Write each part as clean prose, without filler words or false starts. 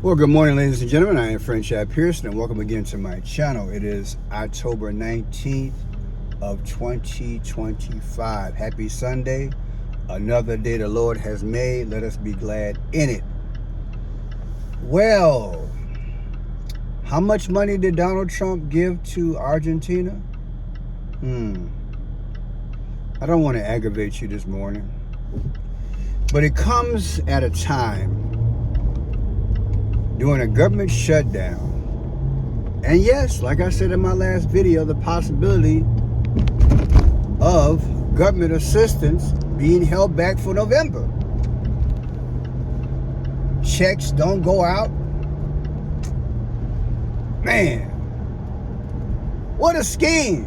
Well, good morning, ladies and gentlemen. I am Friend Chad Pearson, and welcome again to my channel. It is October 19th of 2025. Happy Sunday. Another day the Lord has made. Let us be glad in it. Well, how much money did Donald Trump give to Argentina? I don't want to aggravate you this morning, but it comes at a time during a government shutdown. And yes, like I said in my last video, the possibility of government assistance being held back for November. Checks don't go out. Man, what a scheme.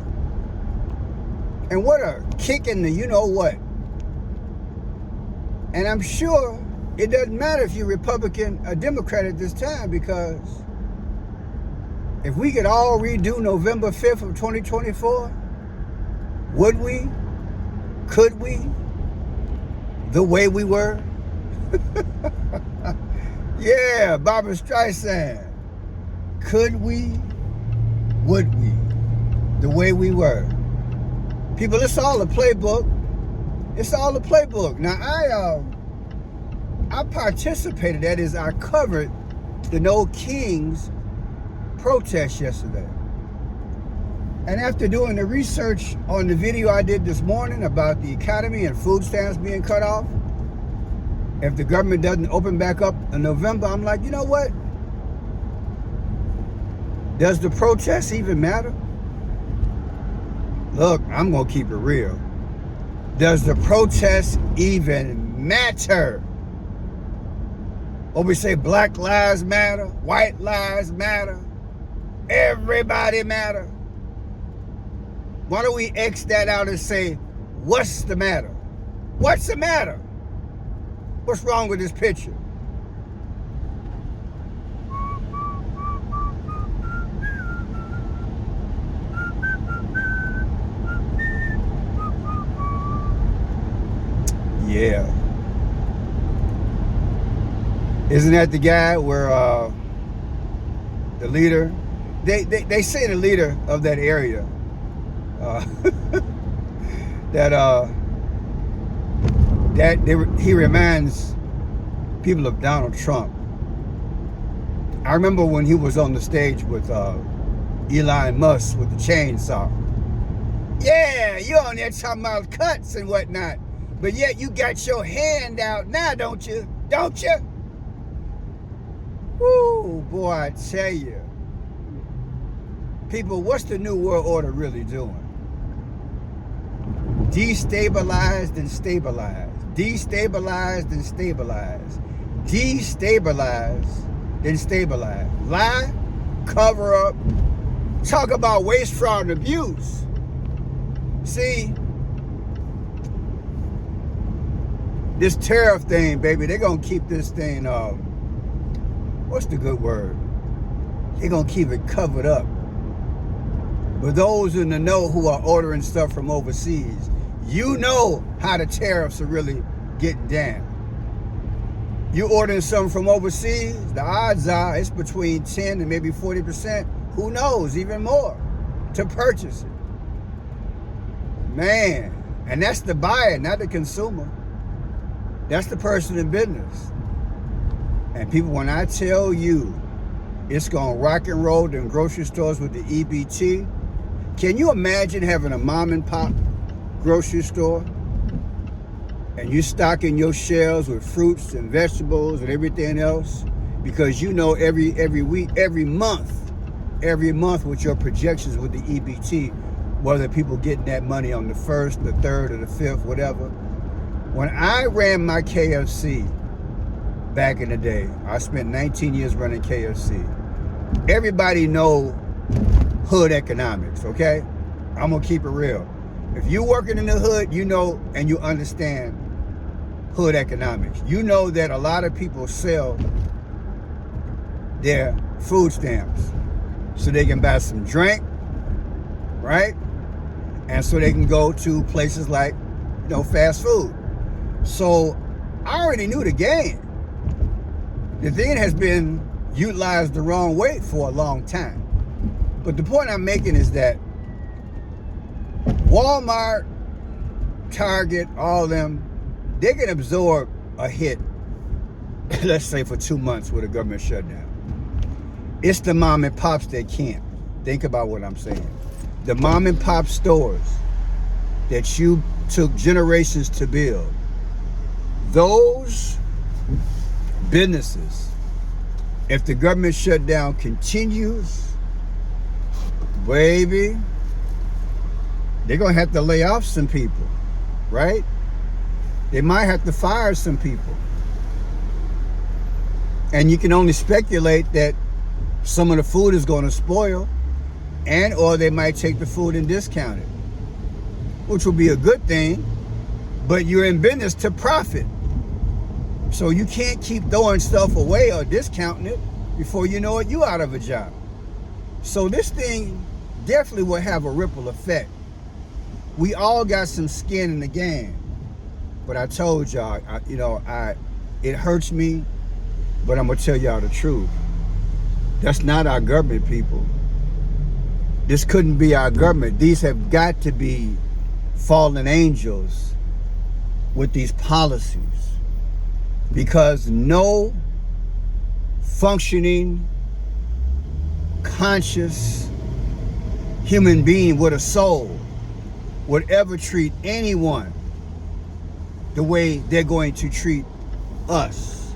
And what a kick in the you-know-what. And I'm sure it doesn't matter if you're Republican or Democrat at this time, because if we could all redo November 5th of 2024, would we? Could we? The way we were? Yeah, Barbara Streisand. Could we? Would we? The way we were. People, it's all a playbook. It's all a playbook. Now, I participated, that is, I covered the No Kings protest yesterday. And after doing the research on the video I did this morning about the economy and food stamps being cut off, if the government doesn't open back up in November, I'm like, you know what? Does the protest even matter? Look, I'm going to keep it real. Does the protest even matter? Or we say Black Lives Matter, White Lives Matter, everybody matter. Why don't we X that out and say, what's the matter? What's the matter? What's wrong with this picture? Yeah. Isn't that the guy where the leader, they say the leader of that area, he reminds people of Donald Trump. I remember when he was on the stage with Elon Musk with the chainsaw. Yeah, you're on there talking about cuts and whatnot, but yet you got your hand out now, don't you? Don't you? Woo, boy, I tell you. People, what's the New World Order really doing? Destabilized and stabilized. Destabilized and stabilized. Destabilized and stabilized. Lie, cover up, talk about waste, fraud, and abuse. See, this tariff thing, baby, they're going to keep this thing what's the good word? They're going to keep it covered up. But those in the know who are ordering stuff from overseas, you know how the tariffs are really getting down. You ordering something from overseas, the odds are it's between 10 and maybe 40%, who knows, even more, to purchase it. Man, and that's the buyer, not the consumer. That's the person in business. And people, when I tell you it's going to rock and roll in grocery stores with the EBT, can you imagine having a mom and pop grocery store and you stocking your shelves with fruits and vegetables and everything else? Because you know every week, every month with your projections with the EBT, whether people getting that money on the 1st, the 3rd, or the 5th, whatever. When I ran my KFC back in the day, I spent 19 years running KFC. Everybody know hood economics, okay? I'm gonna keep it real. If you working in the hood, you know and you understand hood economics. You know that a lot of people sell their food stamps so they can buy some drink, right? And so they can go to places like, fast food. So I already knew the game. The thing has been utilized the wrong way for a long time. But the point I'm making is that Walmart, Target, all of them, they can absorb a hit, let's say for 2 months with a government shutdown. It's the mom and pops that can't. Think about what I'm saying. The mom and pop stores that you took generations to build, those businesses, if the government shutdown continues, baby, they're going to have to lay off some people, right? They might have to fire some people. And you can only speculate that some of the food is going to spoil, and or they might take the food and discount it, which will be a good thing, but you're in business to profit. So you can't keep throwing stuff away or discounting it. Before you know it, you out of a job. So this thing definitely will have a ripple effect. We all got some skin in the game. But I told y'all, it hurts me, but I'm going to tell y'all the truth. That's not our government, people. This couldn't be our government. These have got to be fallen angels with these policies. Because no functioning, conscious human being with a soul would ever treat anyone the way they're going to treat us.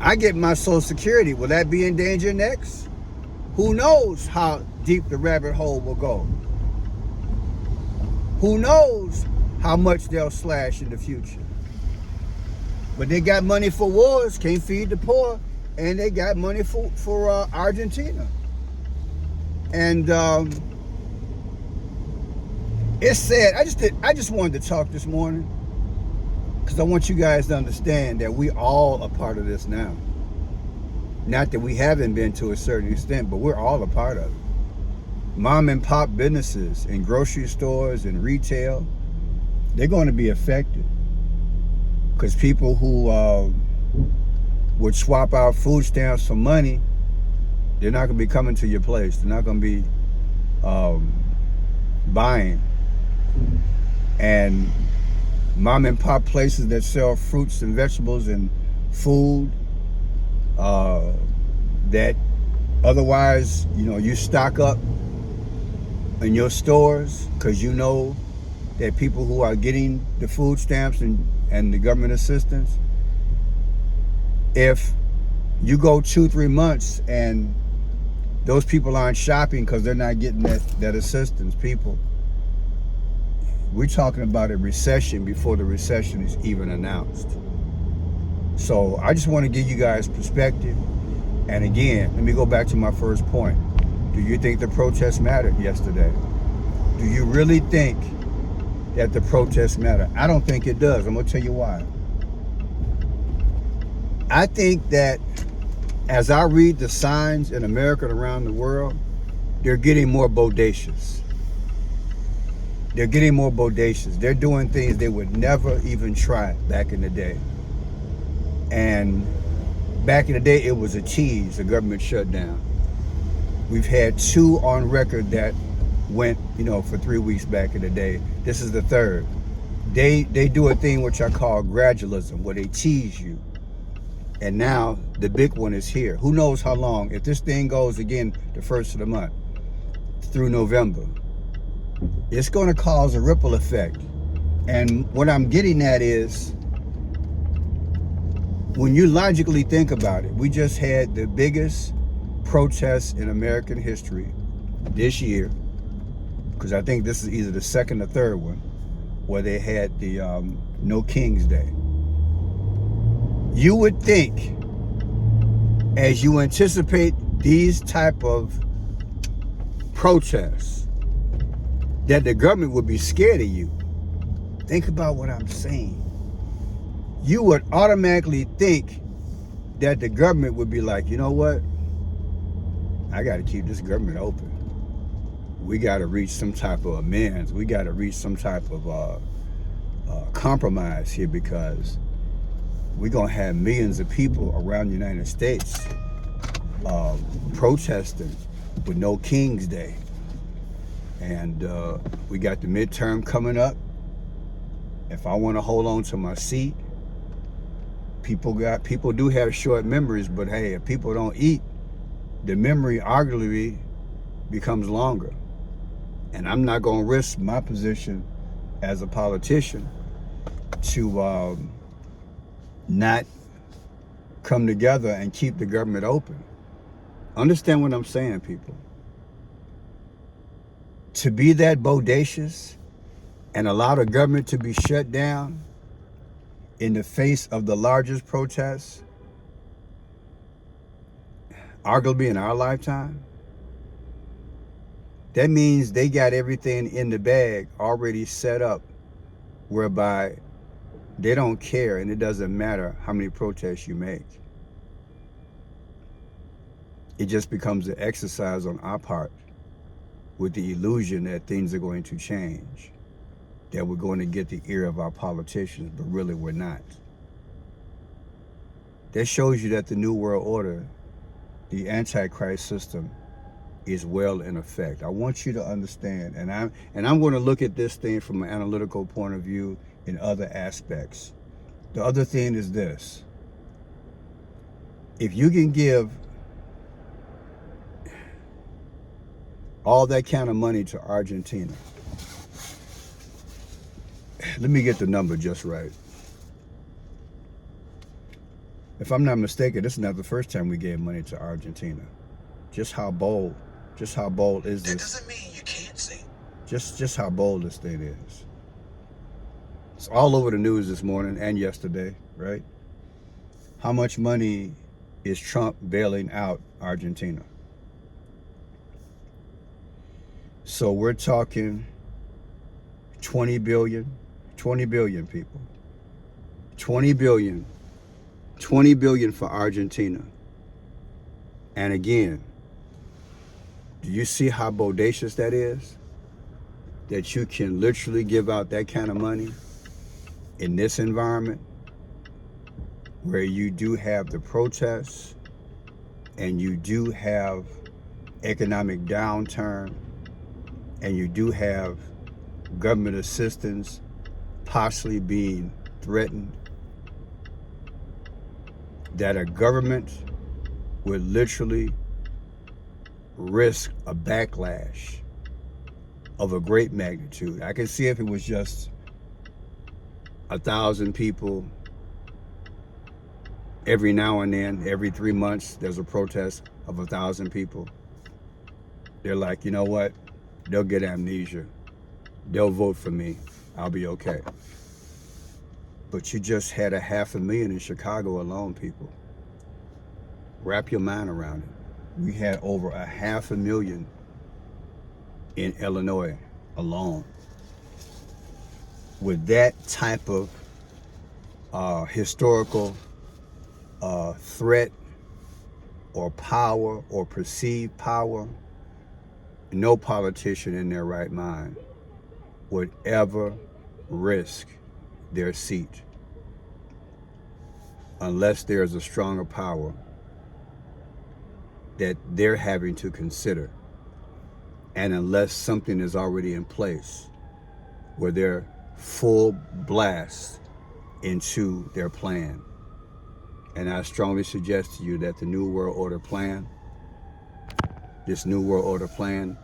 I get my Social Security. Will that be in danger next? Who knows how deep the rabbit hole will go? Who knows how much they'll slash in the future? But they got money for wars, can't feed the poor, and they got money for Argentina. And it's sad. I just wanted to talk this morning because I want you guys to understand that we all a part of this now. Not that we haven't been to a certain extent, but we're all a part of it. Mom and pop businesses and grocery stores and retail, they're going to be affected. Because people who would swap out food stamps for money, they're not going to be coming to your place. They're not going to be buying. And mom and pop places that sell fruits and vegetables and food that otherwise, you stock up in your stores because you know that people who are getting the food stamps and the government assistance, if you go 2-3 months and those people aren't shopping because they're not getting that assistance, people, we're talking about a recession before the recession is even announced. So I just want to give you guys perspective. And again, let me go back to my first point. Do you think the protests mattered yesterday? Do you really think that the protests matter? I don't think it does. I'm going to tell you why. I think that as I read the signs in America and around the world, they're getting more bodacious. They're getting more bodacious. They're doing things they would never even try back in the day. And back in the day, it was a tease, a government shutdown. We've had 2 on record that went, for 3 weeks back in the day. This is the 3rd. They do a thing which I call gradualism, where they tease you. And now the big one is here. Who knows how long? If this thing goes again the 1st of the month through November, it's going to cause a ripple effect. And what I'm getting at is, when you logically think about it, we just had the biggest protests in American history this year, because I think this is either the 2nd or 3rd one, where they had the No King's Day. You would think, as you anticipate these type of protests, that the government would be scared of you. Think about what I'm saying. You would automatically think that the government would be like, you know what? I got to keep this government open. We got to reach some type of amends. We got to reach some type of compromise here, because we're going to have millions of people around the United States protesting with no King's Day. And we got the midterm coming up. If I want to hold on to my seat, people do have short memories, but hey, if people don't eat, the memory arguably becomes longer. And I'm not going to risk my position as a politician to not come together and keep the government open. Understand what I'm saying, people. To be that bodacious and allow the government to be shut down in the face of the largest protests, arguably in our lifetime, that means they got everything in the bag already set up whereby they don't care and it doesn't matter how many protests you make. It just becomes an exercise on our part with the illusion that things are going to change, that we're going to get the ear of our politicians, but really we're not. That shows you that the New World Order, the Antichrist system, is well in effect. I want you to understand, and I'm going to look at this thing from an analytical point of view in other aspects. The other thing is this: if you can give all that kind of money to Argentina, let me get the number just right. If I'm not mistaken, this is not the first time we gave money to Argentina. Just how bold is this? That doesn't mean you can't see. Just how bold this thing is. It's all over the news this morning and yesterday, right? How much money is Trump bailing out Argentina? So we're talking 20 billion people. 20 billion for Argentina. And again, do you see how bodacious that is? That you can literally give out that kind of money in this environment where you do have the protests and you do have economic downturn and you do have government assistance possibly being threatened, that a government would literally risk a backlash of a great magnitude. I can see if it was just 1,000 people every now and then, every 3 months, there's a protest of 1,000 people. They're like, you know what? They'll get amnesia. They'll vote for me. I'll be okay. But you just had 500,000 in Chicago alone, people. Wrap your mind around it. We had over 500,000 in Illinois alone. With that type of historical threat or power or perceived power, no politician in their right mind would ever risk their seat unless there's a stronger power that they're having to consider, and unless something is already in place where they're full blast into their plan. And I strongly suggest to you that the New World Order plan, this New World Order plan,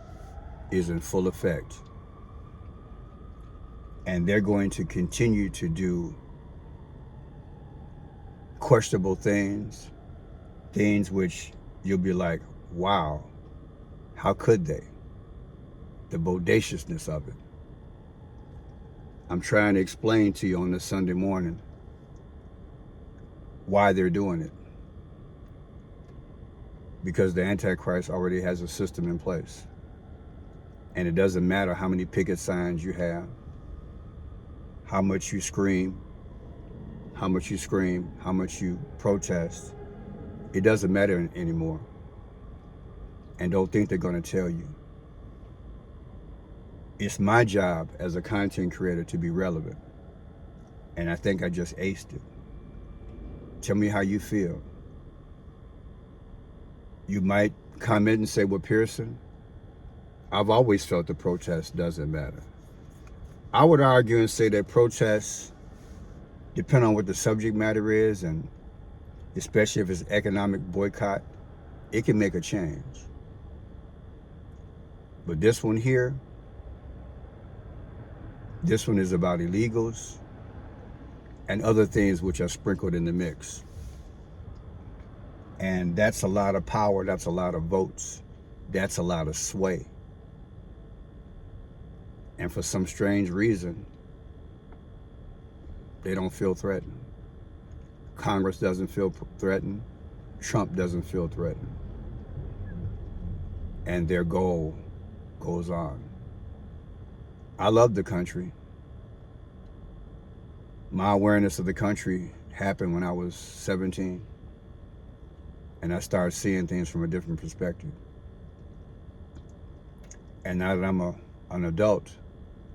is in full effect. And they're going to continue to do questionable things which you'll be like, wow, how could they? The bodaciousness of it. I'm trying to explain to you on this Sunday morning why they're doing it. Because the Antichrist already has a system in place. And it doesn't matter how many picket signs you have, how much you scream, how much you protest. It doesn't matter anymore. And don't think they're going to tell you. It's my job as a content creator to be relevant. And I think I just aced it. Tell me how you feel. You might comment and say, well, Pearson, I've always felt the protest doesn't matter. I would argue and say that protests, depending on what the subject matter is, and especially if it's economic boycott, it can make a change. But this one here, this one is about illegals and other things which are sprinkled in the mix. And that's a lot of power, that's a lot of votes, that's a lot of sway. And for some strange reason, they don't feel threatened. Congress doesn't feel threatened. Trump doesn't feel threatened. And their goal goes on. I love the country. My awareness of the country happened when I was 17. And I started seeing things from a different perspective. And now that I'm an adult,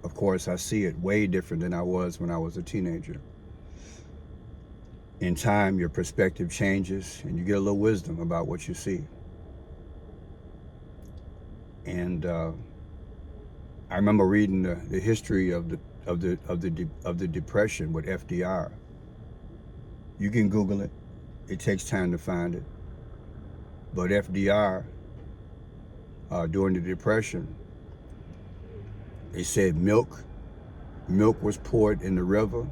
of course, I see it way different than I was when I was a teenager. In time, your perspective changes and you get a little wisdom about what you see. And I remember reading the history of the Depression with FDR. You can Google it. It takes time to find it. But FDR, during the Depression, they said milk was poured in the river,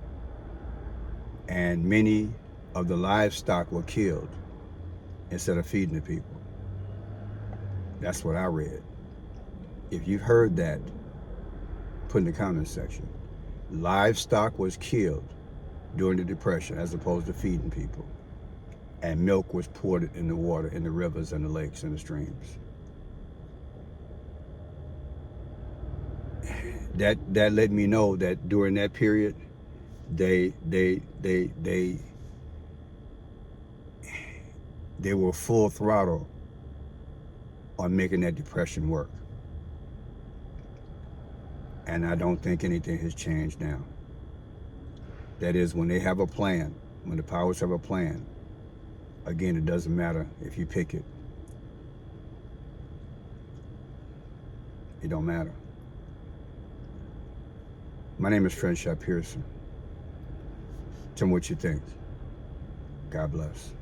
and many of the livestock were killed instead of feeding the people. That's what I read. If you've heard that, put in the comment section. Livestock was killed during the Depression as opposed to feeding people. And milk was poured in the water, in the rivers and the lakes and the streams. That let me know that during that period, they were full throttle on making that Depression work. And I don't think anything has changed now. That is, when they have a plan, when the powers have a plan, again, it doesn't matter if you pick it. It don't matter. My name is Fred Pearson. Tell me what you think. God bless.